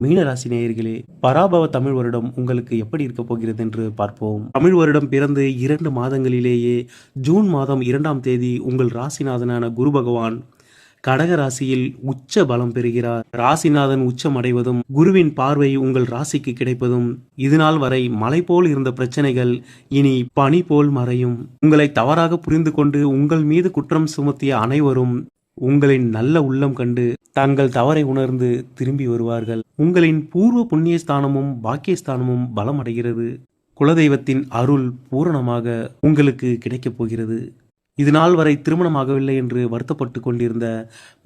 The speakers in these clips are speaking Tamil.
மீனராசி நேயர்களே, பராபவ தமிழ் வருடம் உங்களுக்கு எப்படி இருக்க போகிறது என்று பார்ப்போம். தமிழ் வருடம் பிறந்து 2 மாதங்களிலேயே ஜூன் மாதம் 2ஆம் தேதி உங்கள் ராசிநாதனான குரு பகவான் கடக ராசியில் உச்ச பலம் பெறுகிறார். ராசிநாதன் உச்சம் அடைவதும் குருவின் பார்வை உங்கள் ராசிக்கு கிடைப்பதும் இதுநாள் வரை மலை போல் இருந்த பிரச்சனைகள் இனி பனி போல் மறையும். உங்களை தவறாக புரிந்து கொண்டு உங்கள் மீது குற்றம் சுமத்திய அனைவரும் உங்களின் நல்ல உள்ளம் கண்டு தங்கள் தவறை உணர்ந்து திரும்பி வருவார்கள். உங்களின் பூர்வ புண்ணியஸ்தானமும் பாக்கியஸ்தானமும் பலம் அடைகிறது. குலதெய்வத்தின் அருள் பூரணமாக உங்களுக்கு கிடைக்கப் போகிறது. இது நாள் வரை திருமணமாகவில்லை என்று வருத்தப்பட்டு கொண்டிருந்த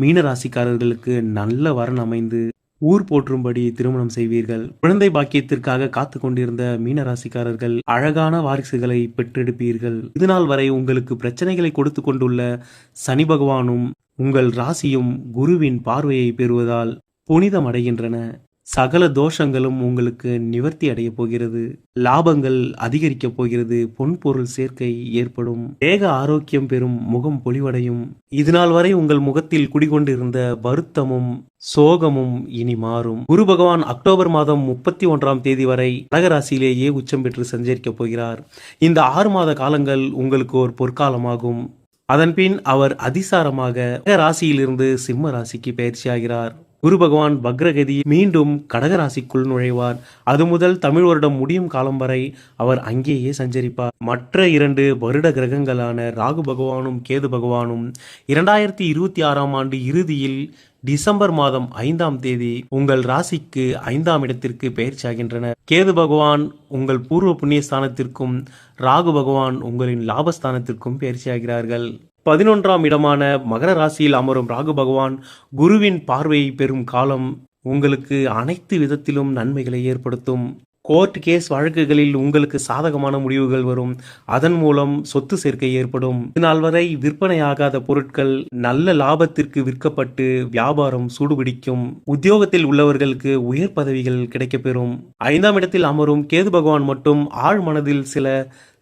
மீனராசிக்காரர்களுக்கு நல்ல வரன் அமைந்து ஊர் போற்றும்படி திருமணம் செய்வீர்கள். குழந்தை பாக்கியத்திற்காக காத்து கொண்டிருந்த மீனராசிக்காரர்கள் அழகான வாரிசுகளை பெற்றெடுப்பீர்கள். இதுநாள் வரை உங்களுக்கு பிரச்சனைகளை கொடுத்து கொண்டுள்ள சனி பகவானும் உங்கள் ராசியும் குருவின் பார்வையை பெறுவதால் புனிதம் அடைகின்றன. சகல தோஷங்களும் உங்களுக்கு நிவர்த்தி அடைய போகிறது. லாபங்கள் அதிகரிக்கப் போகிறது. பொன்பொருள் சேர்க்கை ஏற்படும். தேக ஆரோக்கியம் பெறும். முகம் பொலிவடையும். இதுநாள் வரை உங்கள் முகத்தில் குடிகொண்டிருந்த வருத்தமும் சோகமும் இனி மாறும். குரு பகவான் அக்டோபர் மாதம் 31ஆம் தேதி வரை கடகராசியிலேயே உச்சம் பெற்று சஞ்சரிக்கப் போகிறார். இந்த 6 மாத காலங்கள் உங்களுக்கு ஒரு பொற்காலமாகும். அதன்பின் அவர் அதிசாரமாக ராசியிலிருந்து சிம்ம ராசிக்கு பயிற்சியாகிறார். குரு பகவான் வக்ரகதி மீண்டும் கடகராசிக்குள் நுழைவார். அது முதல் தமிழ் வருடம் முடியும் காலம் வரை அவர் அங்கேயே சஞ்சரிப்பார். மற்ற 2 வருட கிரகங்களான ராகு பகவானும் கேது பகவானும் 2026ஆம் ஆண்டு இறுதியில் டிசம்பர் மாதம் 5ஆம் தேதி உங்கள் ராசிக்கு 5ஆம் இடத்திற்கு பயிற்சியாகின்றனர். கேது பகவான் உங்கள் பூர்வ புண்ணியஸ்தானத்திற்கும் ராகு பகவான் உங்களின் லாபஸ்தானத்திற்கும் பயிற்சியாகிறார்கள். 11ஆம் இடமான மகர ராசியில் அமரும் ராகு பகவான் குருவின் பார்வையை பெறும் காலம் உங்களுக்கு அனைத்து விதத்திலும் நன்மைகளை ஏற்படுத்தும். கோர்ட் கேஸ் வழக்குகளில் உங்களுக்கு சாதகமான முடிவுகள் வரும். அதன் மூலம் சொத்து சேர்க்கை ஏற்படும். இதனால் வரை விற்பனையாகாத பொருட்கள் நல்ல லாபத்திற்கு விற்கப்பட்டு வியாபாரம் சூடுபிடிக்கும். உத்தியோகத்தில் உள்ளவர்களுக்கு உயர் பதவிகள் கிடைக்கப்பெறும். 5ஆம் இடத்தில் அமரும் கேது பகவான் மட்டும் ஆழ் மனதில் சில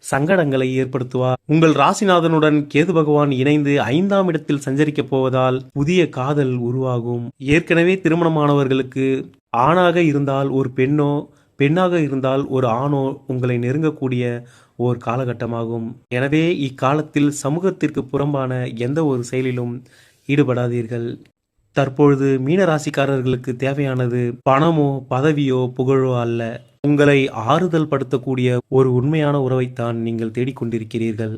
சங்கடங்களை ஏற்படுத்துவார். உங்கள் ராசிநாதனுடன் கேது பகவான் இணைந்து 5ஆம் இடத்தில் சஞ்சரிக்கப் போவதால் புதிய காதல் உருவாகும். ஏற்கனவே திருமணமானவர்களுக்கு ஆணாக இருந்தால் ஒரு பெண்ணோ பெண்ணாக இருந்தால் ஒரு ஆணோ உங்களை நெருங்கக்கூடிய ஓர் காலகட்டமாகும். எனவே இக்காலத்தில் சமூகத்திற்கு புறம்பான எந்த ஒரு செயலிலும் ஈடுபடாதீர்கள். தற்பொழுது மீனராசிக்காரர்களுக்கு தேவையானது பணமோ பதவியோ புகழோ அல்ல. உங்களை ஆறுதல் படுத்தக்கூடிய ஒரு உண்மையான உறவைத்தான் நீங்கள் தேடிக்கொண்டிருக்கிறீர்கள்.